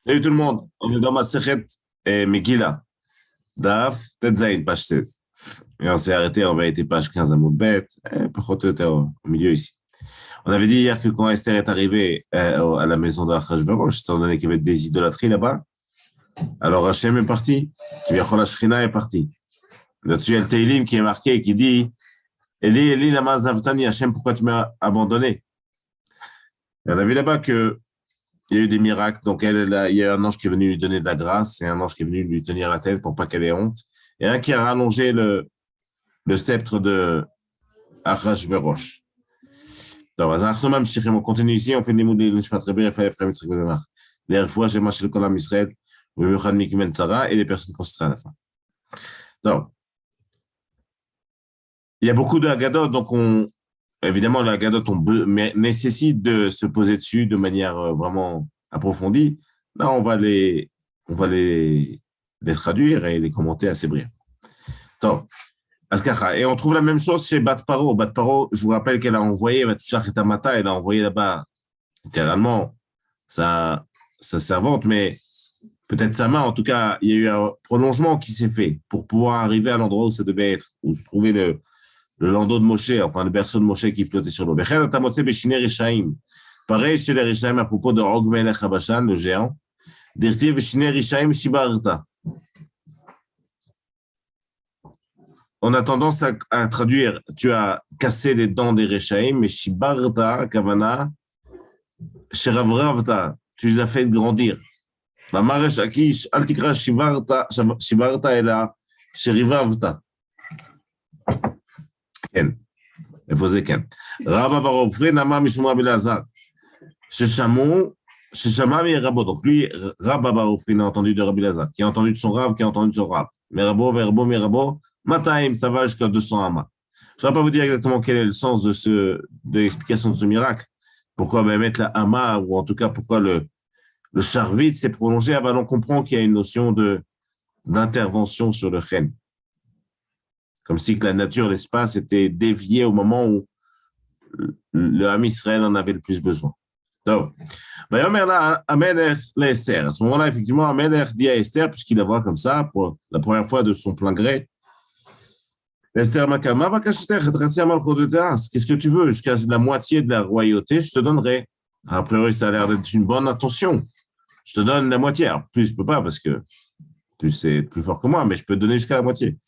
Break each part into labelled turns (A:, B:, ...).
A: Salut tout le monde, on est dans ma Sechet Megillah, Daf, Tetzaïn, page 16. Et on s'est arrêté en vérité page 15 à Moudbet, au milieu ici. On avait dit hier que quand Esther est arrivée à la maison de Achashverosh, étant donné qu'il y avait des idolâtries là-bas, alors Hachem est parti, Kivyachol Shrina est parti. Là-dessus, il y a le Teilim qui est marqué et qui dit Eli, Eli, lama zavtani, Hachem, pourquoi tu m'as abandonné? Et on a vu là-bas que il y a eu des miracles. Donc, il y a un ange qui est venu lui donner de la grâce et un ange qui est venu lui tenir la tête pour pas qu'elle ait honte. Et un qui a rallongé le sceptre de Achashverosh. Donc, on continue ici, on fait des mots de l'Ishmat Rebbe, les fois, j'ai marché le Kolam Israël, et les personnes considérées à la fin. Donc, il y a beaucoup de Haggadot, donc évidemment, le Haggadot nécessite de se poser dessus de manière vraiment approfondie. Là, on va les traduire et les commenter assez brièvement. Donc, et on trouve la même chose chez Bat Paro. Bat Paro, je vous rappelle qu'elle a envoyé, elle a envoyé là-bas, littéralement, sa servante, mais peut-être sa main. En tout cas, il y a eu un prolongement qui s'est fait pour pouvoir arriver à l'endroit où ça devait être, où se trouvait le landau de Moshe, enfin le berceau de Moshe qui flottait sur l'eau. Pareil chez les Rishaim à propos de Og Melech Habashan, le géant. Dirtiv Shine Rishaim Shibarta. On a tendance à traduire, tu as cassé les dents des Rishaim, mais Shibarta, Kavana, Sheravravta, tu les as fait grandir. Mamaresh Akish, Altikra Shibarta, Ela, Sherivavta. איפה זה כן? רבא בר עופרי נאמר משום רבי אלעזר, ששמע מרבו, donc lui, Rabba bar Ofri n'a entendu de Rabbi Elazar, qui a entendu de son Rav, qui a entendu de son Rav. Mais Rabo, Mataim, ça va jusqu'à 200 amas. Je ne vais pas vous dire exactement quel est le sens de l'explication de ce miracle. Pourquoi mettre la ama, ou en tout cas pourquoi le charvit s'est prolongé. Ah ben on comprend qu'il y a une notion d'intervention sur le chen. Comme si que la nature, l'espace était dévié au moment où le Ham Israël en avait le plus besoin. Donc, à ce moment-là, effectivement, Amelech dit à Esther, puisqu'il la voit comme ça, pour la première fois de son plein gré, Esther Makama, qu'est-ce que tu veux? Jusqu'à la moitié de la royauté, je te donnerai. A priori, ça a l'air d'être une bonne intention. Je te donne la moitié. Alors, plus, je ne peux pas, parce que tu sais plus fort que moi, mais je peux te donner jusqu'à la moitié.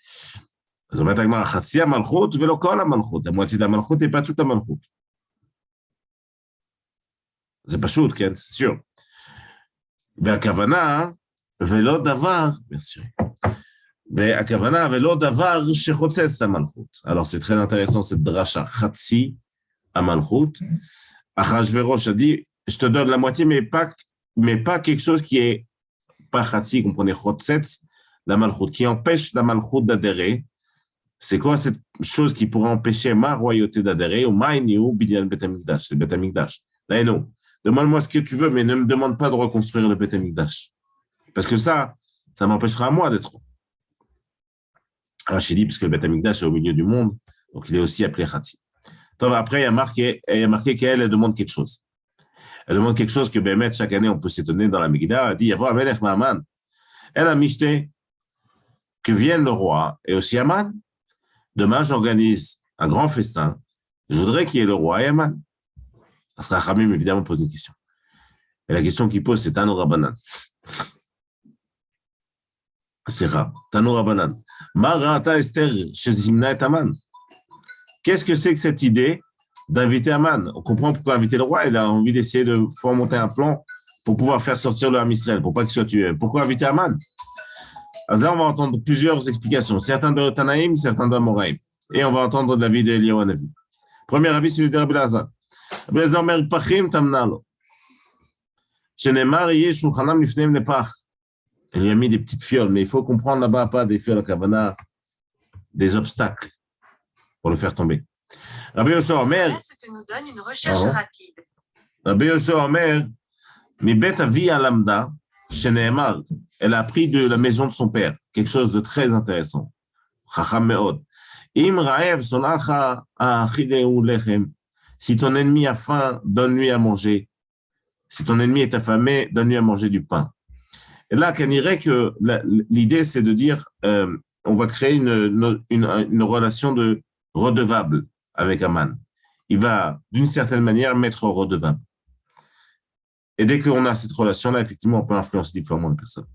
A: La moitié de la malchoute et pas toute la malchoute. C'est pas chaud, c'est sûr. והכוונה, ולא דבר, merci. והכוונה, ולא דבר שחוצץ את המלכות. Alors, c'est très intéressant, cette dracha, chatsi, המלכות. Achashverosh a dit, je te donne la moitié, mais pas quelque chose qui est pas chatsi, comprenez, chotzetz, la malchoute, qui empêche la malchoute d'adhérer. C'est quoi cette chose qui pourrait empêcher ma royauté d'adhérer au Maïniou Binyan Bet Hamikdash, le Bet Hamikdash. Là, non. Demande-moi ce que tu veux, mais ne me demande pas de reconstruire le Bet Hamikdash. Parce que ça m'empêchera à moi d'être. Rachid dit, parce que le Bet Hamikdash est au milieu du monde, donc il est aussi appelé Khatsi. Donc après, il y a marqué qu'elle demande quelque chose. Elle demande quelque chose que Bémet, chaque année, on peut s'étonner dans la Megillah. Elle dit, Yavo Amelech Ma'aman. Elle a michté que vienne le roi et aussi Aman. Demain, j'organise un grand festin. Je voudrais qu'il y ait le roi et Aman. Rachamim, évidemment, pose une question. Et la question qu'il pose, c'est Tanu Rabbanan. C'est rare. Tanu Rabbanan. Ma ra'ata Esther shezimna et Aman. Qu'est-ce que c'est que cette idée d'inviter Aman? On comprend pourquoi inviter le roi. Il a envie d'essayer de monter un plan pour pouvoir faire sortir le Ham Israël, pour pas qu'il soit tué. Pourquoi inviter Aman? Alors là, on va entendre plusieurs explications, certains de Tanaïm, certains d'Amoraïm. Et on va entendre l'avis d'Eliyahu Hanavi. Premier avis, celui de Rabbi Elazar. Rabbi Elazar אומר, פחים תמנה לו. שנאמר, יהיה שולחנם לפניהם לפח. Il y a mis des petites fioles, mais il faut comprendre là-bas, pas des fioles à Kavana, des obstacles pour le faire tomber. Rabbi Yoshua Omer.
B: Voilà ce que nous donne une recherche rapide.
A: Rabbi Yoshua Omer, mi bet avi alamda. Sheneemar, elle a appris de la maison de son père, quelque chose de très intéressant. Chacham meod. Im raev sonacha achideu lechem. Si ton ennemi a faim, donne-lui à manger. Si ton ennemi est affamé, donne-lui à manger du pain. Et là, qu'on dirait que l'idée, c'est de dire, on va créer une relation de redevable avec Aman. Il va, d'une certaine manière, mettre redevable. Et dès qu'on a cette relation-là, effectivement, on peut influencer différemment les personnes.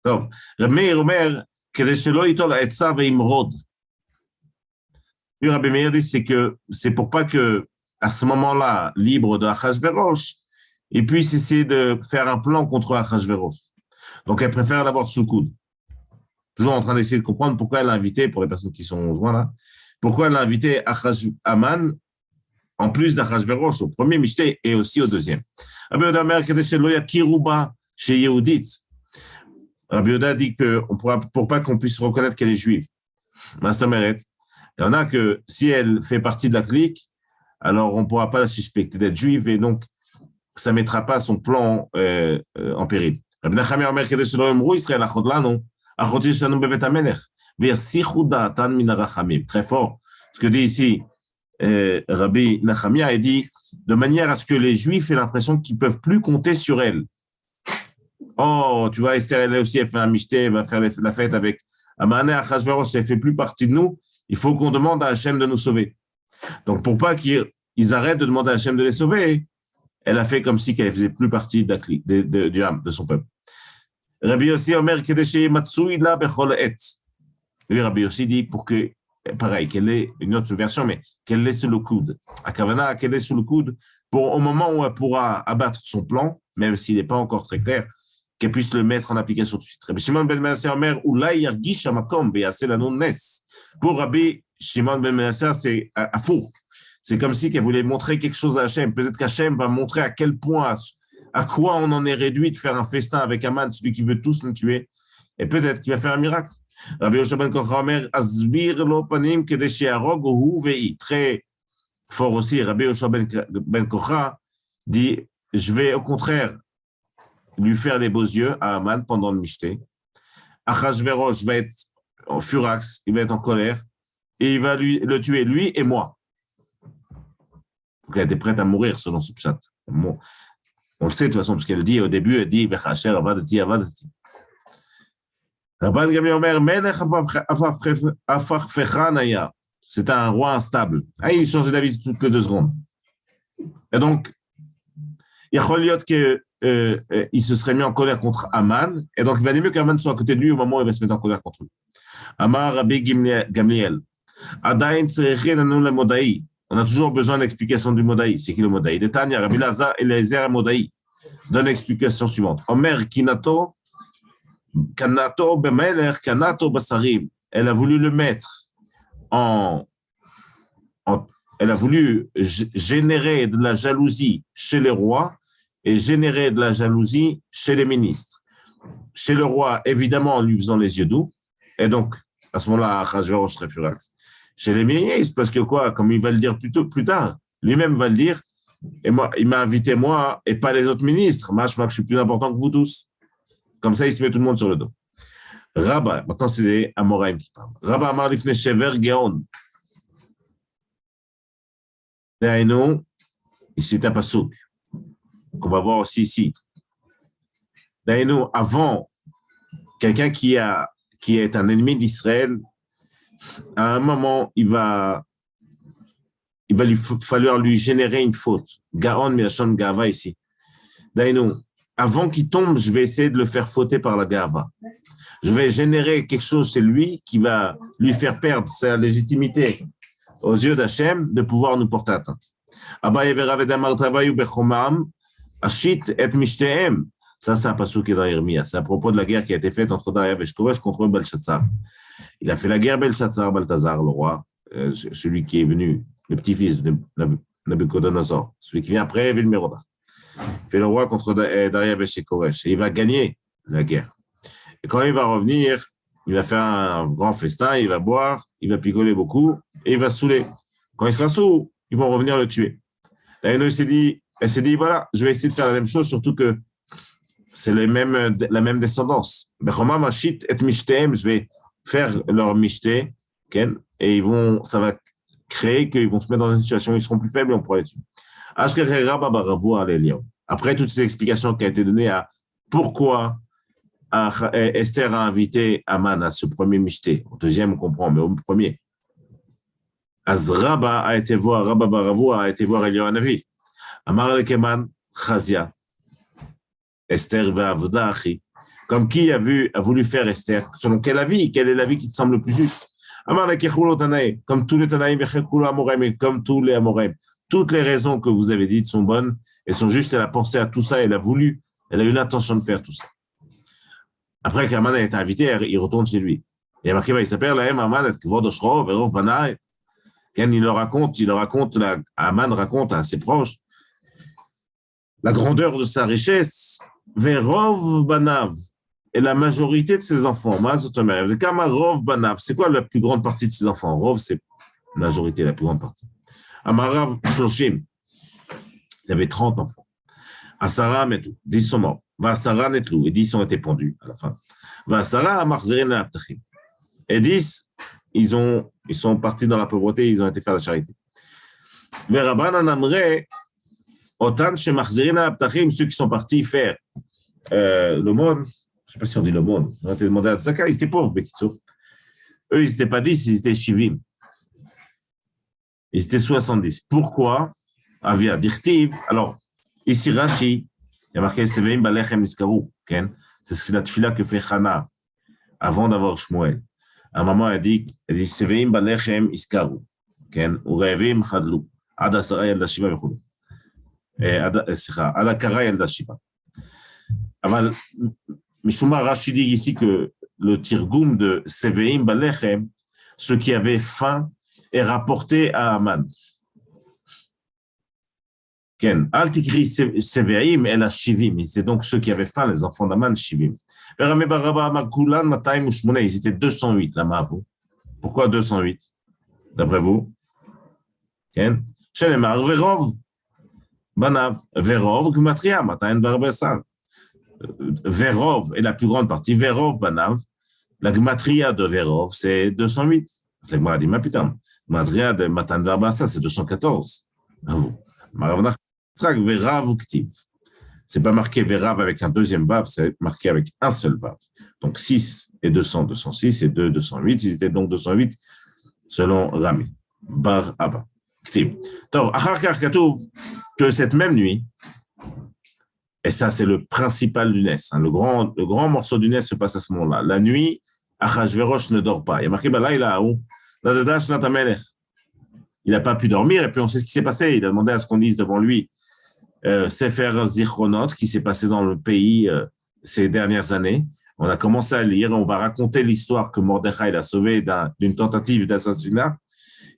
A: Donc, Rabbi Meir Omer, כדי שלא ייטול עצה וימרוד. Puis Rabbi Meir dit, c'est pour pas que, à ce moment-là, libre de Achashverosh, il puisse essayer de faire un plan contre Achashverosh. Donc, elle préfère l'avoir sous le coude. Toujours en train d'essayer de comprendre pourquoi elle a invité, pour les personnes qui sont jointes là, pourquoi elle a invité Aman en plus d'Achashverosh au premier Mishté et aussi au deuxième. Rabbi Yehuda Omer, כדי שלא יכירו בה שהיא יהודית. Rabbi Yehuda dit que pour pas qu'on puisse reconnaître qu'elle est juive. Mastomeret, il y en a que si elle fait partie de la clique, alors on ne pourra pas la suspecter d'être juive et donc ça ne mettra pas son plan en péril. Rabbi Nachamia Omer, כדי שלא יאמרו ישראל אחות לנו, אחותי שלנו בבית המלך, ויסיחו דעתן מן הרחמים. Très fort. Ce que dit ici Rabbi Nachamia, il dit de manière à ce que les juifs aient l'impression qu'ils ne peuvent plus compter sur elle. Oh, tu vois, Esther, elle aussi, elle fait un michté, elle va faire la fête avec Aman et Achashverosh, elle ne fait plus partie de nous, il faut qu'on demande à Hachem de nous sauver. Donc, pour pas qu'ils arrêtent de demander à Hachem de les sauver, elle a fait comme si qu'elle ne faisait plus partie de son peuple. Rabbi Yossi Omer, Kedeshe Matsui la bechol et. Lui, Rabbi Yossi dit pour que, pareil, qu'elle ait une autre version, mais qu'elle l'ait sous le coude. À Kavana, qu'elle l'ait sous le coude, pour au moment où elle pourra abattre son plan, même s'il n'est pas encore très clair, qu'elle puisse le mettre en application tout de suite. Rabbi Shimon ben Menasseh Omer, Oulai yargish hamakom veyaseh lanu nes. Pour Rabbi Shimon ben Menasseh, c'est à four. C'est comme si qu'elle voulait montrer quelque chose à Hachem. Peut-être qu'Hachem va montrer à quel point, à quoi on en est réduit de faire un festin avec Aman, celui qui veut tous nous tuer. Et peut-être qu'il va faire un miracle. Rabbi Yoshua ben Kocha Omer, Azbir lo panim kedei she'arog hu ve'i. Très fort aussi, Rabbi Yoshua ben Kocha dit, je vais au contraire lui faire des beaux yeux à Aman pendant le Mishté. Achashverosh va être en furax, il va être en colère, et il va le tuer, lui et moi. Donc elle était prête à mourir selon ce pshat. Bon, on le sait de toute façon, parce qu'elle dit au début, elle dit, Bechacher avadati avadati. Rabban Gamliel Omer, Melech afarfecha naya. C'est un roi instable. Ah, il changeait d'avis toutes que 2 secondes. Et donc, il y a que il se serait mis en colère contre Aman, et donc il valait mieux qu'Aman soit à côté de lui au moment où il va se mettre en colère contre lui. Amar Rabbi Gamliel, Adain tserechin anu le Modaï. On a toujours besoin d'explication du Modaï. C'est qui le Modaï? De Tanya, Rabbi Eliezer Modaï donne l'explication suivante. Omer kinato bemeler kanato basarim. Elle a voulu le mettre elle a voulu générer de la jalousie chez les rois et générer de la jalousie chez les ministres. Chez le roi, évidemment, en lui faisant les yeux doux, et donc, à ce moment-là, Achashverosh serait furax. Chez les ministres, parce que quoi, comme il va le dire plus tard, lui-même va le dire, et moi, il m'a invité moi et pas les autres ministres. Moi, je crois que je suis plus important que vous tous. Comme ça, il se met tout le monde sur le dos. Rabba, maintenant c'est des Amoraïm qui parlent. Rabba Amar Lifne Shever Geon. D'ailleurs, ici c'est un pasouk qu'on va voir aussi ici. D'ailleurs, avant, quelqu'un qui est un ennemi d'Israël, à un moment, il va falloir lui générer une faute. Gaon Milachon Gava ici. D'ailleurs, avant qu'il tombe, je vais essayer de le faire fauter par la Gava. Je vais générer quelque chose chez lui qui va lui faire perdre sa légitimité aux yeux d'Hachem de pouvoir nous porter atteinte. Ça, c'est un passage qui est dans Yermia. C'est à propos de la guerre qui a été faite entre Daria et Shkoresh contre Belshazzar. Il a fait la guerre Belshazzar, Balthazar, le roi, celui qui est venu, le petit-fils de Nabucodonosor, celui qui vient après Vilmeroda. Il fait le roi contre Daria et Shkoresh. Et il va gagner la guerre. Et quand il va revenir, il va faire un grand festin, il va boire, il va picoler beaucoup, et il va se saouler. Quand il sera saoul, ils vont revenir le tuer. Elle s'est dit, voilà, je vais essayer de faire la même chose, surtout que c'est la même descendance. Je vais faire leur mishté, et ça va créer qu'ils vont se mettre dans une situation où ils seront plus faibles et on pourra les tuer. Après toutes ces explications qui ont été données à pourquoi Esther a invité Aman à ce premier michté. Au deuxième, on comprend, mais au premier. Rabba a été voir, Rabba Baravou a été voir Eliyahu Hanavi. Amar lekeman Chazia. Esther ve'avda achi. Comme qui a voulu faire Esther? Selon quel avis? Quel est l'avis qui te semble le plus juste? Amar lekechulot Tanaï. Comme tous les Tanaïm, vechekulo Amorem, et comme tous les Amorem. Toutes les raisons que vous avez dites sont bonnes et sont justes. Elle a pensé à tout ça, elle a eu l'intention de faire tout ça. Après qu'Aman a été invité, il retourne chez lui. Il y a marqué, il s'appelle la Aman, Aman raconte à ses proches la grandeur de sa richesse, Verov Banav, et la majorité de ses enfants. C'est quoi la plus grande partie de ses enfants? Rov, c'est la majorité, la plus grande partie. Amarav Shoshim, il y avait 30 enfants. Asara Metou, 10 sont morts. Vasara Netlou, et 10 ont été pendus à la fin. Vasara Amarzerin Aptachim. Et 10, ils sont partis dans la pauvreté, ils ont été faire la charité. Veraban Anamre, Otan Shemachzerin Aptachim, ceux qui sont partis faire l'aumône, je ne sais pas si on dit l'aumône, on a été demandé à Tzaka, ils étaient pauvres, Bekitso. Eux, ils n'étaient pas 10, ils étaient Shivim. Ils étaient 70. Pourquoi? Avia Dirtiv, alors, ici, Rashi, il y a marqué Seveim Balechem Iskaru. C'est la tefila que fait Chana avant d'avoir Shmuel. À un moment, elle dit Seveim Balechem Iskaru. Ou Revim Chadlu. Ad Asara Yelda Shiva Vechulu. Ad Akara Yelda Shiva. Aval, Mishuma Rashi dit ici que le tirgoum de Seveim Balechem, ceux qui avaient faim, est rapporté à Aman. Altikri Seveim et la Shivim, c'est donc ceux qui avaient faim, les enfants d'Aman, Shivim. Ils étaient 208, la Mavo. Pourquoi 208, d'après vous? Shenemar, Verov, Banav, Verov, Gmatria, Mataim, Barbessar. Verov est la plus grande partie, Verov, Banav. La Gmatria de Verov, c'est 208. C'est que dit, ma putain, Gmatria de Matan Barbassa, c'est 214. Bravo. C'est pas marqué Verav avec un deuxième vav, c'est marqué avec un seul vav. Donc 6 et 200, 206 et 2, 208. Ils étaient donc 208 selon Rami. Bar Abba. Donc, que cette même nuit, et ça c'est le principal du Nes, hein, le grand morceau du Nes se passe à ce moment-là. La nuit, Achashverosh ne dort pas. Il y a marqué il n'a pas pu dormir, et puis on sait ce qui s'est passé. Il a demandé à ce qu'on dise devant lui Sefer Zichronot, qui s'est passé dans le pays ces dernières années. On a commencé à lire, on va raconter l'histoire que Mordechai l'a sauvé d'une tentative d'assassinat.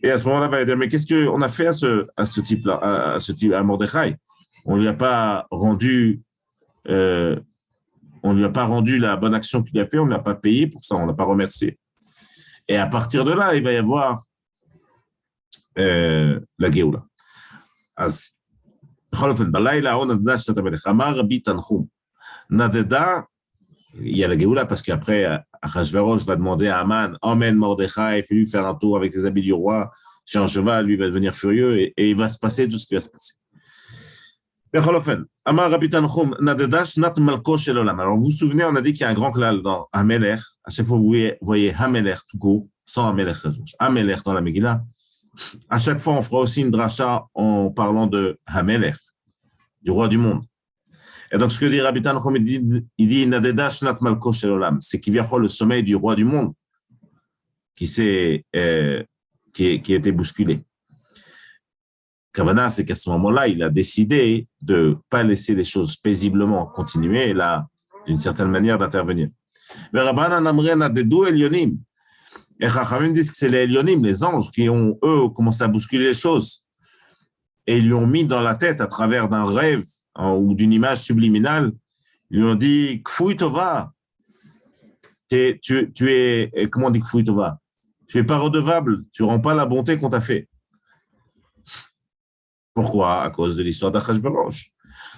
A: Et à ce moment-là, on va dire, mais qu'est-ce qu'on a fait à ce type-là, à Mordechai? On ne lui a pas rendu la bonne action qu'il a fait, on ne l'a pas payé pour ça, on ne l'a pas remercié. Et à partir de là, il va y avoir la Géoula. Il y a la Géoula parce qu'après, Achashverosh va demander à Aman, emmène Mordechai, il fait lui faire un tour avec les habits du roi sur un cheval, lui va devenir furieux et il va se passer tout ce qui va se passer. Alors, vous vous souvenez, on a dit qu'il y a un grand klal dans Hamelech. À chaque fois, vous voyez Hamelech tout court, sans Hamelech Hamelech dans la Megillah. À chaque fois, on fera aussi une dracha en parlant de Hamelech, du roi du monde. Et donc, ce que dit Rabbi Tanchum, il dit Nadeda Shnat Malko Shel Olam, c'est qu'il vient le sommeil du roi du monde qui a été bousculé. Kavana, c'est qu'à ce moment-là, il a décidé de ne pas laisser les choses paisiblement continuer et là, d'une certaine manière, d'intervenir. Mais Rabbanan Amren a des deux Elyonim. Et Chachamim disent que c'est les Elyonim, les anges, qui ont, eux, commencé à bousculer les choses. Et ils lui ont mis dans la tête, à travers d'un rêve ou d'une image subliminale, ils lui ont dit Kfouy Tova. Tu es, comment on dit Kfouy Tova? Tu n'es pas redevable, tu ne rends pas la bonté qu'on t'a fait. Pourquoi? À cause de l'histoire d'Achashverosh.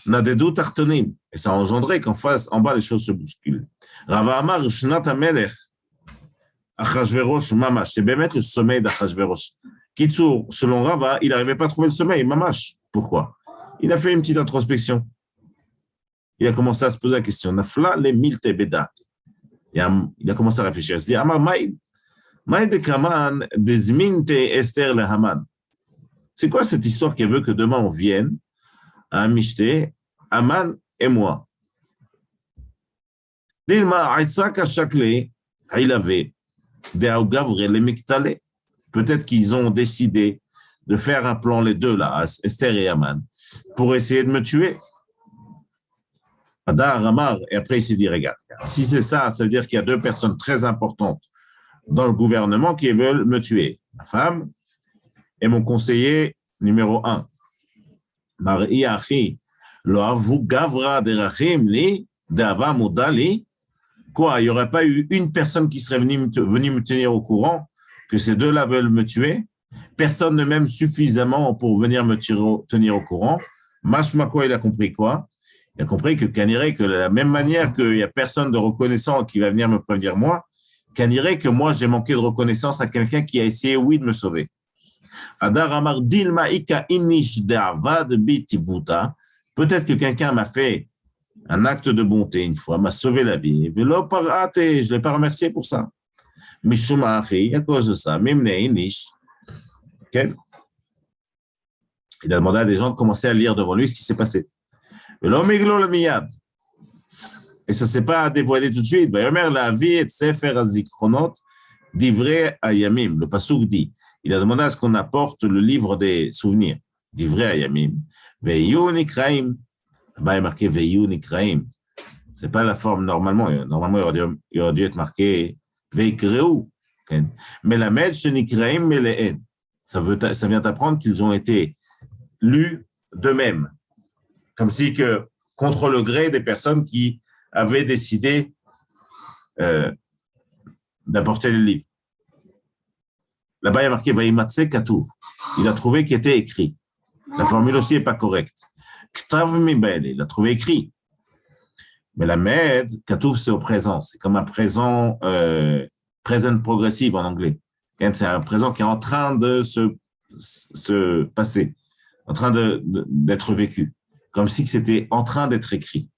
A: Nadedou Tartonim. Et ça a engendré en bas, les choses se bousculent. Rava Amar, Shnat Hamelech, Achashverosh, Mamash. C'est bien le sommeil d'Achashverosh. Kitsour, selon Rava, il n'arrivait pas à trouver le sommeil, Mamash. Pourquoi? Il a fait une petite introspection. il a commencé à se poser la question. Nafla le milte bedat. Il a commencé à réfléchir. Il s'est dit, Amar Maï de Kaman desminte Esther le Haman. C'est quoi cette histoire qui veut que demain on vienne à Mishte, Haman et moi? Dilma Aïtzak Achakle, Haïlave, de Augavre le Miktale. Peut-être qu'ils ont décidé de faire un plan, les deux là, Esther et Haman, pour essayer de me tuer. Adar Amar, et après il s'est dit, regarde, si c'est ça, ça veut dire qu'il y a deux personnes très importantes dans le gouvernement qui veulent me tuer. Ma femme et mon conseiller numéro 1. Marie Achi, Loavu Gavra Derachim li, Dava Modali. Quoi, il n'y aurait pas eu une personne qui serait venue me tenir au courant que ces deux-là veulent me tuer? Personne ne m'aime suffisamment pour venir me tenir au courant. Mashmako, il a compris quoi? Il a compris que Kaniré, que de la même manière qu'il n'y a personne de reconnaissant qui va venir me prévenir moi, Kaniré que moi j'ai manqué de reconnaissance à quelqu'un qui a essayé, oui, de me sauver. Adar Amar Dilma Ika Inish Da'avad Bitibuta. Peut-être que quelqu'un m'a fait un acte de bonté une fois, m'a sauvé la vie. Velo Parate, je ne l'ai pas remercié pour ça. Mishuma Achi, à cause de ça, Mimne Inish. Okay. Il a demandé à des gens de commencer à lire devant lui ce qui s'est passé. Et ça ne s'est pas dévoilé tout de suite. La vie est Sefer Azikronot d'Ivrei Ayamim. Le Passouk dit, il a demandé à ce qu'on apporte le livre des souvenirs d'Ivrei Ayamim. Veyu Nikraim. Là-bas, il est marqué Veyu Nikraim. Ce n'est pas la forme normalement. Normalement, il aurait dû être marqué Veikreu. Mais la Medj Nikraim Mele'en. Ça vient t'apprendre qu'ils ont été lus d'eux-mêmes. Comme si que, contre le gré des personnes qui avaient décidé d'apporter le livre. Là-bas, il y a marqué Vaïmatse Katouv. Il a trouvé qu'il était écrit. La formule aussi n'est pas correcte. Ktav Mibel, il a trouvé écrit. Mais la med, Katouv, c'est au présent. C'est comme un présent, present progressive en anglais. C'est un présent qui est en train de se passer, en train d'être vécu. Comme si c'était en train d'être écrit.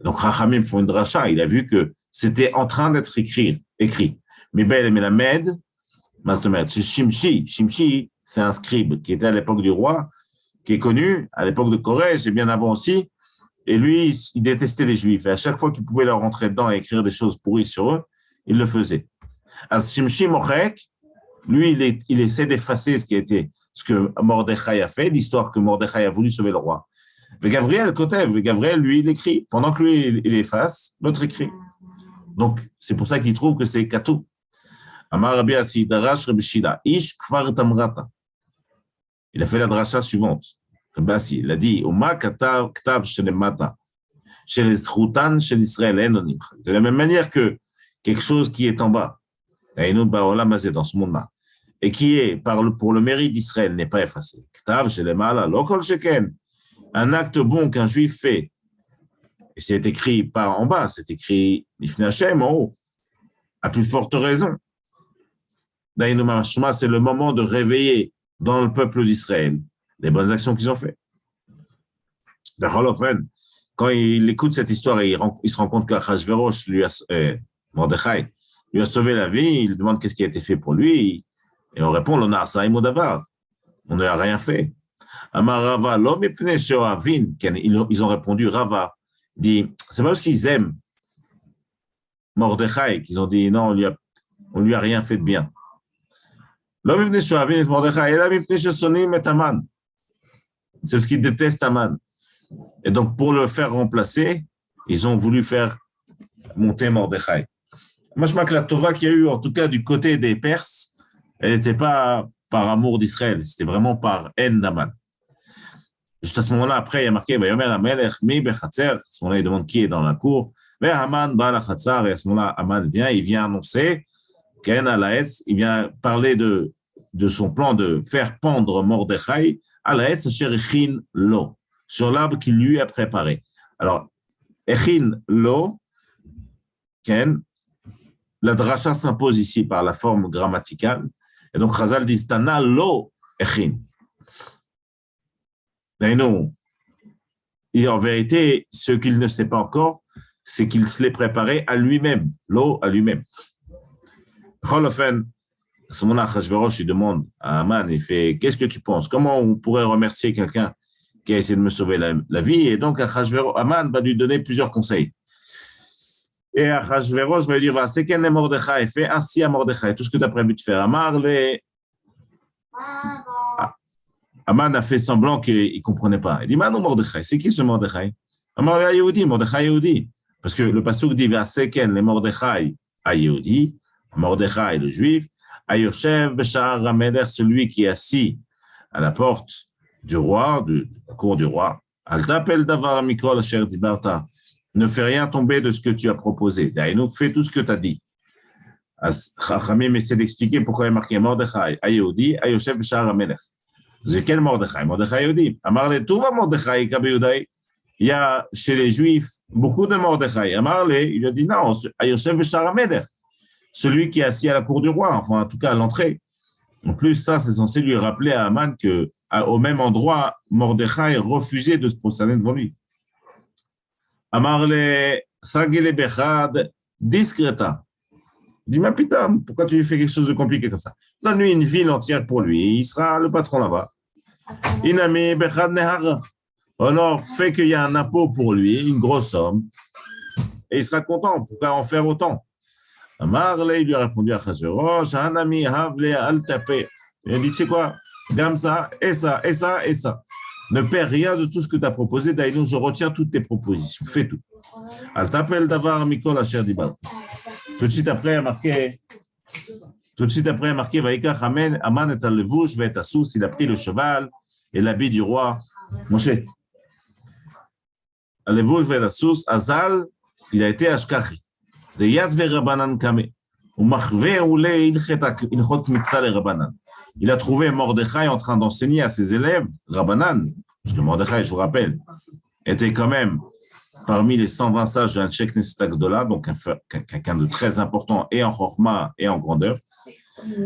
A: Donc, Rachamim font une dracha, il a vu que c'était en train d'être écrit. Mais la med, c'est Shimshi, c'est un scribe qui était à l'époque du roi, qui est connu, à l'époque de Corrège et bien avant aussi, et lui, il détestait les Juifs. Et à chaque fois qu'il pouvait leur rentrer dedans et écrire des choses pourries sur eux, il le faisait. As Shimshi Mochek, lui, il essaie d'effacer ce que Mordechai a fait, l'histoire que Mordechai a voulu sauver le roi. Mais Gabriel, lui, il écrit. Pendant que lui, il efface, l'autre écrit. Donc, c'est pour ça qu'il trouve que c'est Katou. Amar Rabbi Asi, Darash Rabbi Shila, Ish Kfar Tamrata. Il a fait la dracha suivante. Rabbi Asi, il a dit, Oma Ktav Shelemata, Shel Zchutan Shel Israël Enonim. De la même manière que quelque chose qui est en bas, dans ce monde-là, et qui est pour le mérite d'Israël n'est pas effacé. Ktav Shelemala, Lokol Sheken. Un acte bon qu'un juif fait, et c'est écrit pas en bas, c'est écrit Ifne Hashem en haut, à plus forte raison. C'est le moment de réveiller dans le peuple d'Israël les bonnes actions qu'ils ont faites. Quand il écoute cette histoire et il se rend compte qu'Achashverosh, Mordechai, lui a sauvé la vie, il demande qu'est-ce qui a été fait pour lui, et on répond, l'on a ça, on n'a rien fait. Amar Rava, l'homme est pné chez Avin, ils ont répondu, Rava, dit, c'est pas parce qu'ils aiment Mordechai qu'ils ont dit, non, on lui a rien fait de bien. L'homme est pné chez Avin et Mordechai, l'homme est pné chez Sonim et Aman. C'est parce qu'ils détestent Aman. Et donc, pour le faire remplacer, ils ont voulu faire monter Mordechai. Moi, je crois que la Tova qu'il y a eu, en tout cas du côté des Perses, elle n'était pas par amour d'Israël, c'était vraiment par haine d'Aman. Juste à ce moment-là, après, il y a marqué, à ce moment-là, il demande qui est dans la cour. Et à ce moment-là, Aman vient, il vient annoncer, il vient parler de son plan de faire pendre Mordechai à la Etz Cherichin Lo, sur l'arbre qu'il lui a préparé. Alors, Echin Lo, la dracha s'impose ici par la forme grammaticale. Et donc, Chazal dit, Tana Lo Echin. Et en vérité, ce qu'il ne sait pas encore, c'est qu'il se l'est préparé à lui-même, l'eau à lui-même. À ce moment-là, Achashverosh, il demande à Aman, il fait, qu'est-ce que tu penses? Comment on pourrait remercier quelqu'un qui a essayé de me sauver la vie? Et donc, Aman va lui donner plusieurs conseils. Et Achashverosh va lui dire, c'est qu'un Mordechai, fais ainsi à Mordechai, tout ce que tu as prévu de faire. Aman a fait semblant qu'il ne comprenait pas. Il dit, Manu Mordechai, c'est qui ce Mordechai? Amar le Yehudi, Mordechai Yehudi. Parce que le pasuk dit, Seken le Mordechai à Yehudi, Mordechai le juif, Ayoshev Beshar Ramelech, celui qui est assis à la porte du roi, de la cour du roi. Al t'appelle Davar Mikol Asher Dibarta. Ne fais rien tomber de ce que tu as proposé. D'ailleurs, fais tout ce que tu as dit. Chachamim essaie d'expliquer pourquoi il est marqué Mordechai, Ayehudi, Ayoshev Beshar Ramelech. C'est quel Mordechai? Mordechai Yehudi. Amar le Touva Mordechai Kabeyudai. Il y a chez les Juifs beaucoup de Mordechai. Amar le, il a dit non, Ayoshev Beshar Ramelech. Celui qui est assis à la cour du roi, enfin en tout cas à l'entrée. En plus, ça, c'est censé lui rappeler à Aman qu'au même endroit, Mordechai refusait de se prosterner devant lui. Amar le Sagele Bechad discreta. Il dit, mais putain, pourquoi tu lui fais quelque chose de compliqué comme ça? Donne-lui une ville entière pour lui, il sera le patron là-bas. Inami Bechad Nehara. Alors, fais qu'il y a un impôt pour lui, une grosse somme, et il sera content. Pourquoi en faire autant? Amarle, il lui a répondu à Achashverosh, Hanami, Havle, Al-Tapé. Il a dit, tu sais quoi, comme ça, et ça, et ça, et ça. Ne perds rien de tout ce que tu as proposé, Daïnou, je retiens toutes tes propositions, fais tout. Al-Tapel Davar Mikol Asher Dibat. Tout de suite après, il a marqué, Vaïkach Aman et Al-Levush, va être Assous, il a pris le cheval et l'habit du roi, Moshe. Al-Levush va être Assous, Azal, il a été Ashkachi. De Yad Rabanan Kame. Il a trouvé Mordechai en train d'enseigner à ses élèves, Rabanan, parce que Mordechai, je vous rappelle, était quand même parmi les 120 sages de Anshek Knesset Agdola, donc quelqu'un de très important et en Chorma et en grandeur.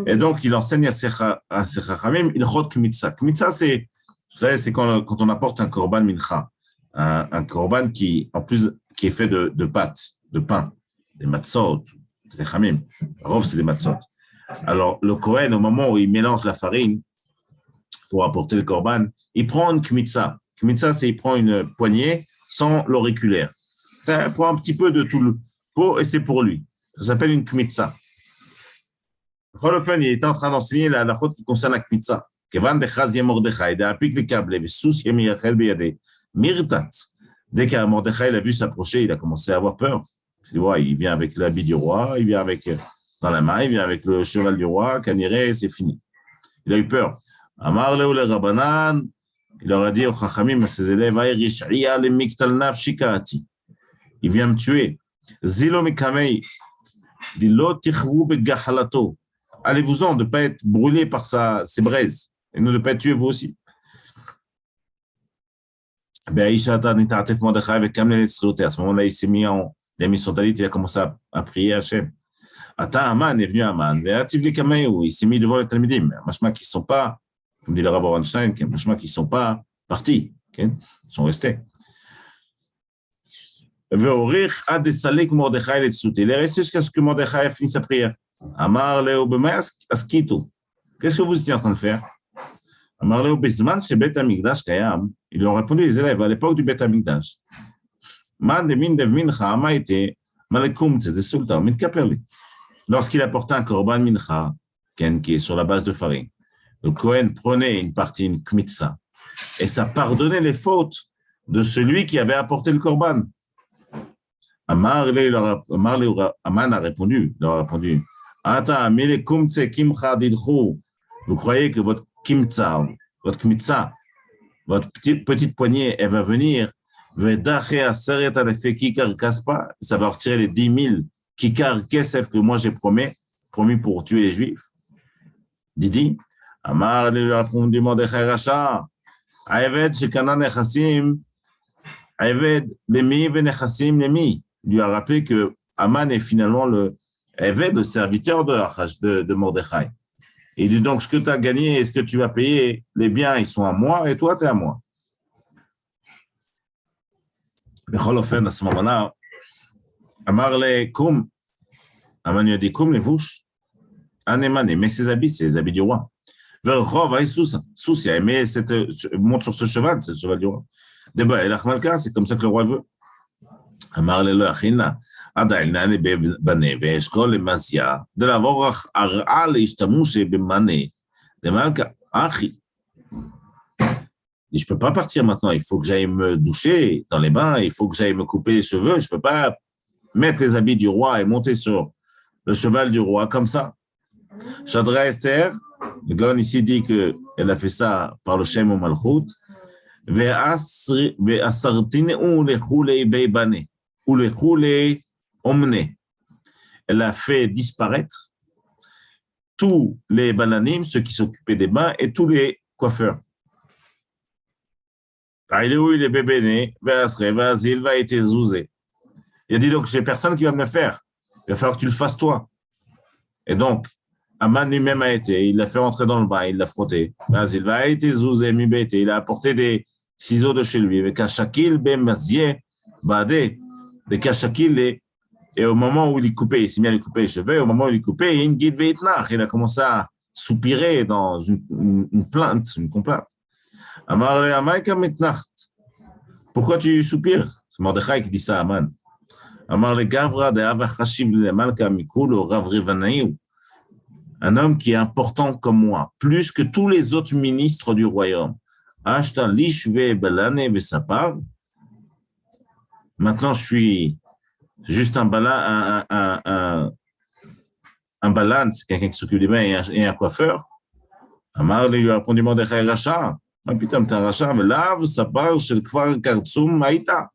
A: Et donc, il enseigne à ses Chachamim, il chot Kmitza. Kmitza, c'est, vous savez, c'est quand on apporte un korban mincha, un korban qui, en plus, qui est fait de pâtes, de pain, des matzot, des chamim. Rov, c'est des matzot. Alors, le Kohen, au moment où il mélange la farine pour apporter le korban, il prend une kmitza. Kmitza, c'est il prend une poignée sans l'auriculaire. Ça prend un petit peu de tout le pot et c'est pour lui. Ça s'appelle une kmitza. Il était en train d'enseigner la faute qui concerne la kmitza. Kevan de Chazia Mordechai, de Apik le Kable, de Sous Yemiyachel Beyade, Mirtat. Dès que Mordechai l'a vu s'approcher, il a commencé à avoir peur. Tu vois, il vient avec l'habit du roi, il vient avec dans la main, il vient avec le cheval du roi, Kaniré, c'est fini. Il a eu peur. Amar Leo le Rabanan, il leur a dit au Chachamim, à ses élèves, il vient me tuer. Zilo Mekamei, Dilo Tichvu Begahalato. Allez-vous-en de ne pas être brûlé par ses braises et ne pas être tué vous aussi. À ce moment-là, il s'est mis il a mis son talit, il a commencé à prier à Hachem. Ata Aman est venu à Aman, il s'est mis devant les Talmidim, machma qui ne sont pas, comme dit le Rabbi Einstein, machma qui ne sont pas partis, ils sont restés. Il est resté jusqu'à ce que Mordechai finisse sa prière. Amar Leo Bemask Askitu. Qu'est-ce que vous étiez en train de faire? Amar Leo Bisman chez Bet Amigdash Kayam. Ils lui ont répondu, les élèves, à l'époque du Bet Amigdash. Lorsqu'il apportait un korban mincha, qui est sur la base de farine, le Kohen prenait une partie, une kmitza, et ça pardonnait les fautes de celui qui avait apporté le korban. Aman a répondu, vous croyez que votre kmitza, votre petite poignée, elle va venir, ça va retirer les 10 000 kikar kesef que moi j'ai promis pour tuer les Juifs. Didi, Amar lui a répondu Mordechai Racha, Aeved shekana nechassim, Aeved lemi venechassim lemi. Il lui a rappelé que Aman est finalement le serviteur de Mordechai. Il dit donc, ce que tu as gagné et ce que tu vas payer, les biens, ils sont à moi et toi, tu es à moi. בכל אופן, à ce moment-là, אמר לקום, Aman lui a dit, comme les vouches, Anemane, mais ses habits, c'est les habits du roi. Verchov, aïe, Sousa, il a aimé monte sur ce cheval, c'est le cheval du roi. Débat, et l'achmalka, c'est comme ça que le roi veut. Amar le achina, Adaïl, Nane, Bane, Veshkol, et Masia, de la vorach, Aral, Ishtamouche, et Bemane, de Malka, Achi. Je ne peux pas partir maintenant, il faut que j'aille me doucher dans les bains, il faut que j'aille me couper les cheveux, je ne peux pas mettre les habits du roi et monter sur le cheval du roi comme ça. Shadra Esther, le Gaon ici dit qu'elle a fait ça par le Shem au Malchut, elle a fait disparaître tous les bananim, ceux qui s'occupaient des bains, et tous les coiffeurs. Il est où il est bébé né, il va être zouzé. Il a dit donc, j'ai personne qui va me le faire. Il va falloir que tu le fasses toi. Et donc, Aman lui-même a été, il l'a fait rentrer dans le bain, il l'a frotté. Il va être zouzé, mibété, il a apporté des ciseaux de chez lui, avec kachakil, bemazier, badé, des kachakil, et au moment où il coupait, il s'est mis à lui couper les cheveux, au moment où il coupait, il y a une guide veitnach, il a commencé à soupirer dans une plainte, une complainte. Amar le Amaika mitnacht. Pourquoi tu soupires? C'est Mordechai qui dit ça à Aman. Amar le Gavra de Avachashim le Malka Mikulo Rav Rivanaïou. Un homme qui est important comme moi, plus que tous les autres ministres du royaume. Ashta lishve balane vesapar. Maintenant, je suis juste un balan, c'est quelqu'un qui s'occupe des mains et un coiffeur. Amar lui a répondu Mordechai Racha. Ah putain, t'es un rachat, mais là, ça parle chez le Kfar Kartsum Maïta.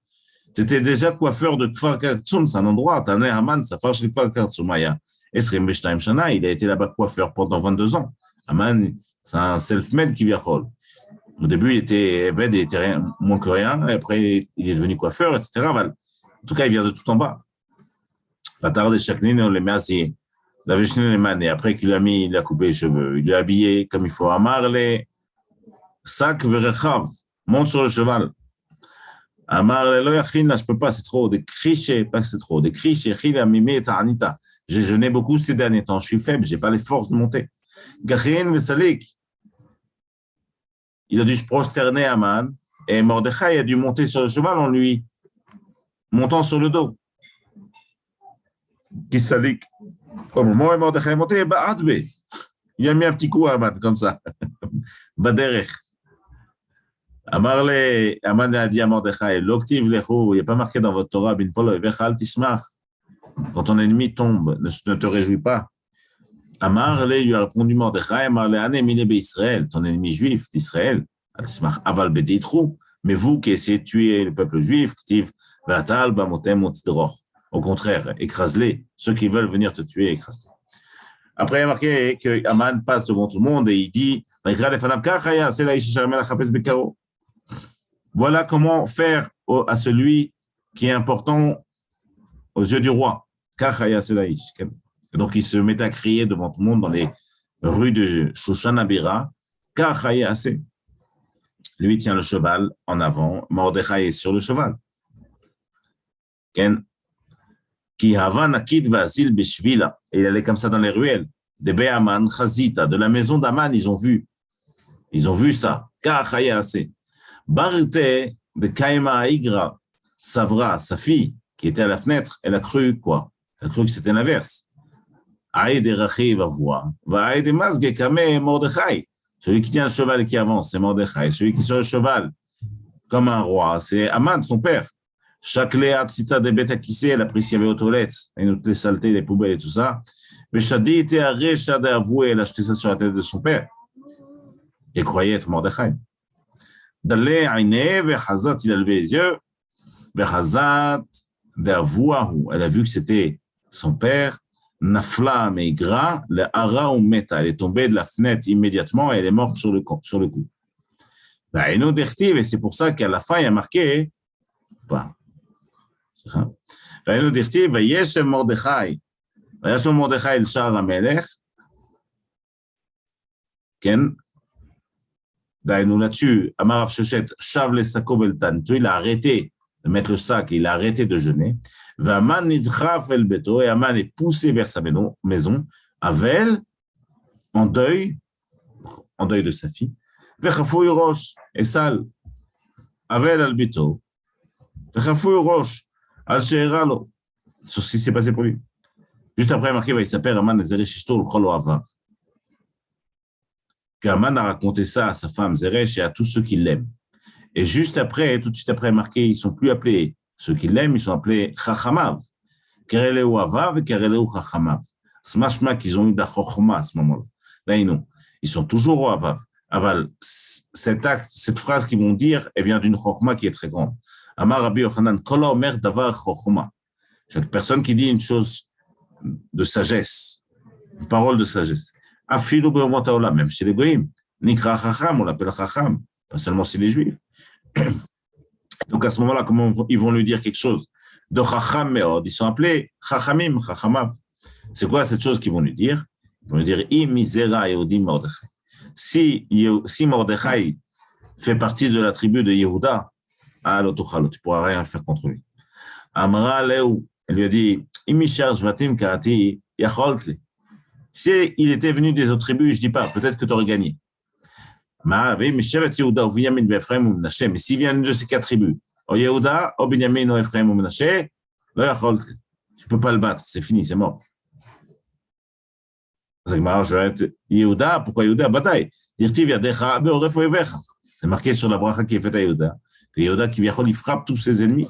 A: C'était déjà coiffeur de Kfar Kartsum, c'est un endroit. T'as né Aman, ça parle chez le Kfar Kartsum Maïa. Esrim Beshtaim Shana, il a été là-bas coiffeur pendant 22 ans. Aman, c'est un self-made qui vient. Au début, il était Ebed, il était rien, moins que rien, et après, il est devenu coiffeur, etc. En tout cas, il vient de tout en bas. Patar de Chaklin, les Merciers, la Vishnu les Man, et après qu'il il a coupé les cheveux, il l'a habillé comme il faut. Amar les Sac verechav, monte sur le cheval. Amar le yachina, je peux pas, c'est trop. Des crichés, pas que c'est trop. Des crichés, chila mimé et ta'anita. J'ai jeûné beaucoup ces derniers temps, je suis faible, j'ai pas les forces de monter. Gachin vesalik. Il a dû se prosterner à Aman, et Mordechai a dû monter sur le cheval en lui montant sur le dos. Kisalik. Au moment où Mordechai est monté, il a mis un petit coup à Aman, comme ça. Baderech. Aman a dit à Mordechai, l'octive l'echou, il n'y a pas marqué dans votre Torah, bin polo, vechal tismach. Quand ton ennemi tombe, ne te réjouis pas. Amar lui a répondu Mordechai, Amar le anéminé Israël, ton ennemi juif d'Israël, tismach aval beditru, mais vous qui essayez de tuer le peuple juif, ktiv, vatal bamotem otidroch. Au contraire, écrase-les, ceux qui veulent venir te tuer, écrase-les. Après, il y a marqué que Aman passe devant tout le monde et il dit, voilà comment faire à celui qui est important aux yeux du roi. Donc, il se met à crier devant tout le monde dans les rues de Shushan-Abira. Lui tient le cheval en avant. Mordechai est sur le cheval. Et il allait comme ça dans les ruelles. De Be'aman, Chazita, de la maison d'Aman, ils ont vu ça. Barte de Kaima Igra, Savra, sa fille, qui était à la fenêtre, elle a cru quoi? Elle a cru que c'était l'inverse. Aïe de Rachi va voir. Va aïe de Masge Kame Mordechai. Celui qui tient le cheval et qui avance, c'est Mordechai. Celui qui est sur le cheval, comme un roi, c'est Aman, son père. Chaque léa cita des bêtes à kisser, elle a pris ce qu'il y avait aux toilettes, et toutes les saletés, les poubelles et tout ça. Mais Shadi était à Réchad à avouer, elle a acheté ça sur la tête de son père. Et croyait être Mordechai. D'aller à Iné, Vechazat, il a levé les yeux. Vechazat, d'avouahu, elle a vu que c'était son père. Nafla, meigra, le hara ou meta. Elle est tombée de la fenêtre immédiatement et elle est morte sur le coup. Et c'est pour ça qu'à la fin, il y a marqué, pas. ראינו דכתיב, וישב מרדכי אל שער המלך, כן, דהיינו là-dessus, אמר רב שושת, שב לשקו ולתנתו, il a arrêté de mettre le sac, et il a arrêté de jeûner. Vaman nidchaf el beto, et Aman est poussé vers sa maison, Avel, en deuil de sa fille. Vechafouy roche, et sale. Avel al beto. Vechafouy roche, al sheiralo. Sur ce qui s'est passé pour lui. Juste après, marqué, il s'appelle Aman Zeresh Ishto le Cholo Avav. Qu'Aman a raconté ça à sa femme Zeresh et à tous ceux qui l'aiment. Et juste après, tout de suite après, marqué, ils ne sont plus appelés ceux qui l'aiment, ils sont appelés Chachamav. Kereleu Avav et Kereleu Chachamav. C'est machma qu'ils ont eu de la Chochma à ce moment-là. Là, non. Ils sont toujours au Avav. Aval, cette phrase qu'ils vont dire, elle vient d'une Chochma qui est très grande. Amar Rabbi Yochanan, Kola Omer Davar Chochma. Chaque personne qui dit une chose de sagesse, une parole de sagesse. Afilu be'omot haolam, même chez les goïms. Nikra Chacham, on l'appelle Chacham, pas seulement chez les juifs. Donc à ce moment-là, comment ils vont lui dire quelque chose de Chacham Meod, ils sont appelés Chachamim, Chachamav. C'est quoi cette chose qu'ils vont lui dire? Ils vont lui dire Imizera Yehudim Mordechai. Si Mordechai fait partie de la tribu de Yehuda, alors tu ne pourras rien faire contre lui. Amra Leu, elle lui a dit Imishar Shvatim Karati Yacholtli. Si il était venu des autres tribus, je ne dis pas, peut-être que tu aurais gagné. Mais s'il vient de ces quatre tribus, au Yehuda, au Binyamin, au Ephraim, au Menashe, tu ne peux pas le battre, c'est fini, c'est mort. Yehuda, pourquoi Yehuda? Bataille. C'est marqué sur la bracha qui est faite à Yehuda. Que Yehuda, qui vient, il frappe tous ses ennemis.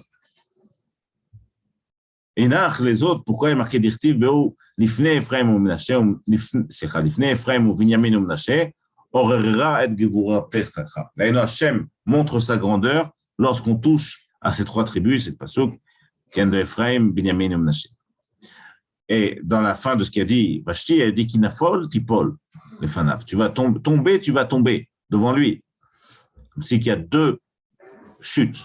A: Et les autres, pourquoi il est marqué Dirtiv, Beou, Lifne Ephraim ou Menashe, Lifne Ephraim ou Binyamin ou Menashe, Orera et Gevura Tertacha. Là, Hachem montre sa grandeur lorsqu'on touche à ces trois tribus, c'est le pasuk, Ken de Ephraim, Binyamin et Menashe. Et dans la fin de ce qu'il a dit, Vashti, il a dit Kinafol, Tipol, les Fanav. Tu vas tomber, tu vas tomber devant lui. Comme s'il y a deux chutes.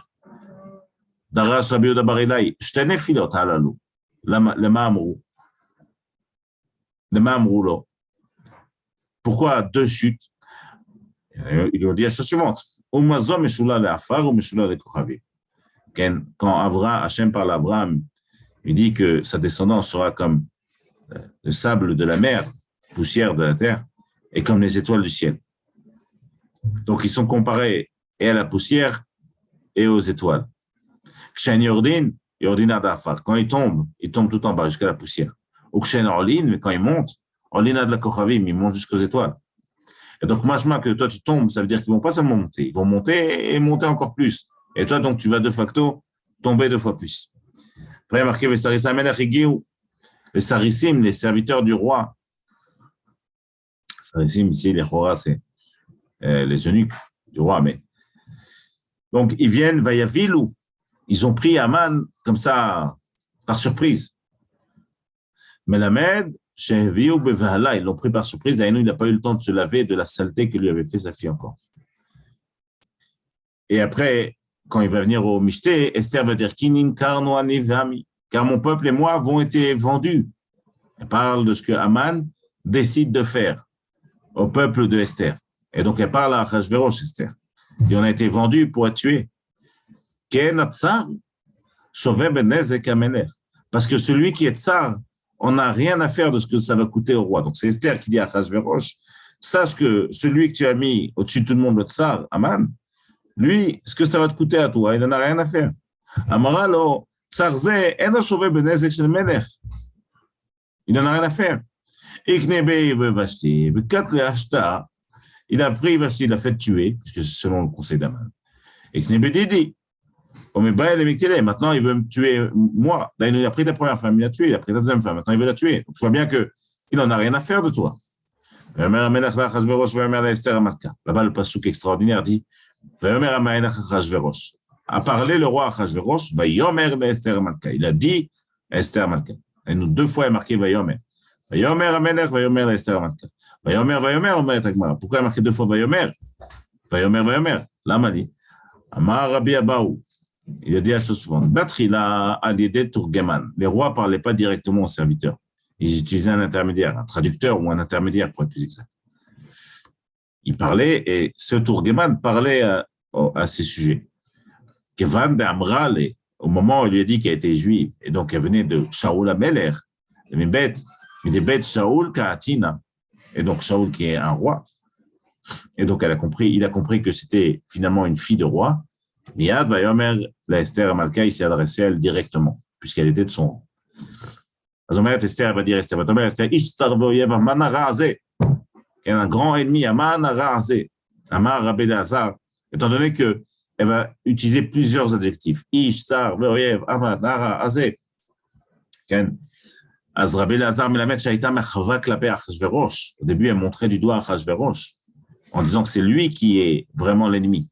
A: Darash Rabbi Yehuda bar Ilai, Shtene Filot Halalu, le Ma'amrou lo. Pourquoi deux chutes? Il lui dit la chose suivante. Umazo meshula le afar ou meshula le kochavi. Quand Hachem parle à Abraham, il dit que sa descendance sera comme le sable de la mer, poussière de la terre, et comme les étoiles du ciel. Donc, ils sont comparés et à la poussière et aux étoiles. Kshen Yordin ad afar. Quand il tombe tout en bas jusqu'à la poussière. Ou Kshen Orlin, mais quand il monte, Orlin ad la kochavim, il monte jusqu'aux étoiles. Et donc, machma que toi tu tombes, ça veut dire qu'ils vont pas seulement monter, ils vont monter et monter encore plus. Et toi, donc, tu vas de facto tomber deux fois plus. Après, il y a marqué les sarissim, les serviteurs du roi. Sarissim, ici, les rois, c'est les eunuques du roi. Mais donc, ils viennent, vayavilou. Ils ont pris Aman comme ça, par surprise. Melamed, Sheviou Bevahala, ils l'ont pris par surprise. D'ailleurs, il n'a pas eu le temps de se laver de la saleté que lui avait fait sa fille encore. Et après, quand il va venir au Mishté, Esther va dire Kinim Karno Anivami, car mon peuple et moi avons été vendus. Elle parle de ce que Aman décide de faire au peuple de Esther. Et donc, elle parle à Achashverosh, Esther. Elle dit on a été vendus pour être tués. Parce que celui qui est tsar, on n'a rien à faire de ce que ça va coûter au roi. Donc, c'est Esther qui dit à Achashverosh, sache que celui que tu as mis au-dessus de tout le monde, le tsar, Aman, lui, ce que ça va te coûter à toi, il n'en a rien à faire. Amaralo, tsarze, eno shove benezek shel melech. Il n'en a rien à faire. Il a pris Vashti, il l'a fait tuer, parce que c'est selon le conseil d'Aman. Et maintenant il veut me tuer moi. Il a pris ta première femme, il l'a tué, il a pris ta deuxième femme, maintenant il veut la tuer. Donc, je vois bien qu'il n'en a rien à faire de toi. Là-bas, le passouk extraordinaire dit a parlé le roi Achashverosh, il a dit à Esther Malka. Et nous, deux fois, il est marqué Vayomer. Vayomer Amelech, Vayomer Esther Malka. Vayomer, Omer Tagmara. Pourquoi il est marqué deux fois Vayomer? Vayomer. L'Amali. Amar Rabbi Abaou. Il a dit la chose suivante. Batrila Adide Turgeman. Les rois ne parlaient pas directement aux serviteurs. Ils utilisaient un intermédiaire, un traducteur ou un intermédiaire pour être plus exact. Il parlait et ce Turgeman parlait à ces sujets. Kevan be'amrale, au moment où il lui a dit qu'elle était juive, et donc elle venait de Shaul Ameler, mais des bêtes Shaul Kaatina, et donc Shaul qui est un roi, et donc il a compris que c'était finalement une fille de roi. Miad Vayomer, la Esther Malka, il s'est adressé à elle directement, puisqu'elle était de son rang. Esther va dire Esther, Ishtar Voyev Amana Raazé, qui est un grand ennemi, Amana Raazé, Amar Rabbi Lazar, étant donné que elle va utiliser plusieurs adjectifs. Ishtar Voyev Amana Raazé. Az Rabbi Lazar Melamed Shaita Mechava Klape Achashverosh. Au début, elle montrait du doigt Achashverosh, en disant que c'est lui qui est vraiment l'ennemi.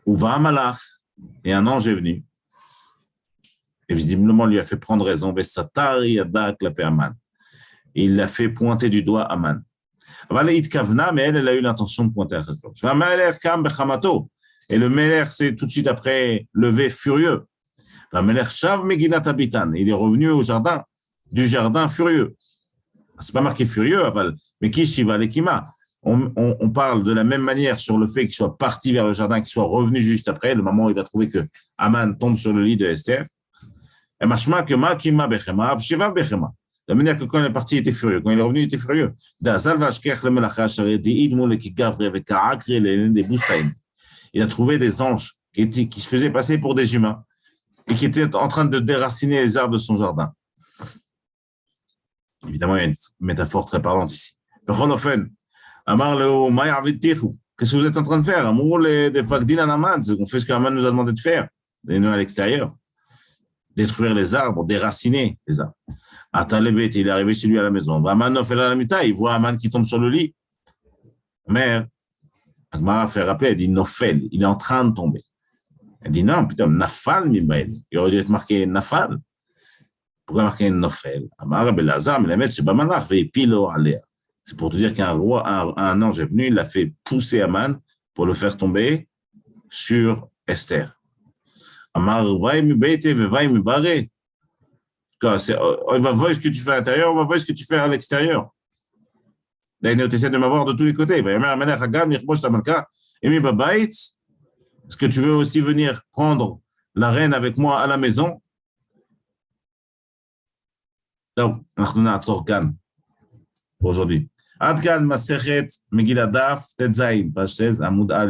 A: Uva Malach, et un ange est venu. Et visiblement, lui a fait prendre raison. Il l'a fait pointer du doigt Aman. Mais elle a eu l'intention de pointer à Achashverosh. Et le Meler s'est tout de suite après levé furieux. Il est revenu au jardin, du jardin furieux. C'est pas marqué furieux, mais qui Shiva Lekima. On parle de la même manière sur le fait qu'il soit parti vers le jardin, qu'il soit revenu juste après, le moment où il va trouver que Aman tombe sur le lit de Esther. Et machma que ma kima bechema, avshiva bechema. De la manière que quand il est parti, il était furieux. Quand il est revenu, il était furieux. Il a trouvé des anges qui se faisaient passer pour des humains et qui étaient en train de déraciner les arbres de son jardin. Évidemment, il y a une métaphore très parlante ici. Qu'est-ce que vous êtes en train de faire? On fait ce qu'Aman nous a demandé de faire, des nœuds à l'extérieur. Détruire les arbres, déraciner les arbres. Atalevet, il est arrivé chez lui à la maison. Il voit Aman qui tombe sur le lit. Mais Agmara fait rappeler, elle dit Nofel, il est en train de tomber. Elle dit non, putain, Nafal Mibael. Il aurait dû être marqué Nafal. Pourquoi marquer Nofel? Amar Belazar, mais la mettre, c'est pas Manach, et Pilo Alea. C'est pour te dire qu'un roi, un ange est venu, il l'a fait pousser Aman pour le faire tomber sur Esther. Amar Vaï Mibeite, Vaï Mibare. On va voir ce que tu fais à l'intérieur, on va voir ce que tu fais à l'extérieur. Là, tu essaies de m'avoir de tous les côtés. Est-ce que tu veux aussi venir prendre la reine avec moi à la maison? Donc, aujourd'hui. Ad kan Masechet Megillah Daf Tet Zayin, page 16, Amoud Aleph.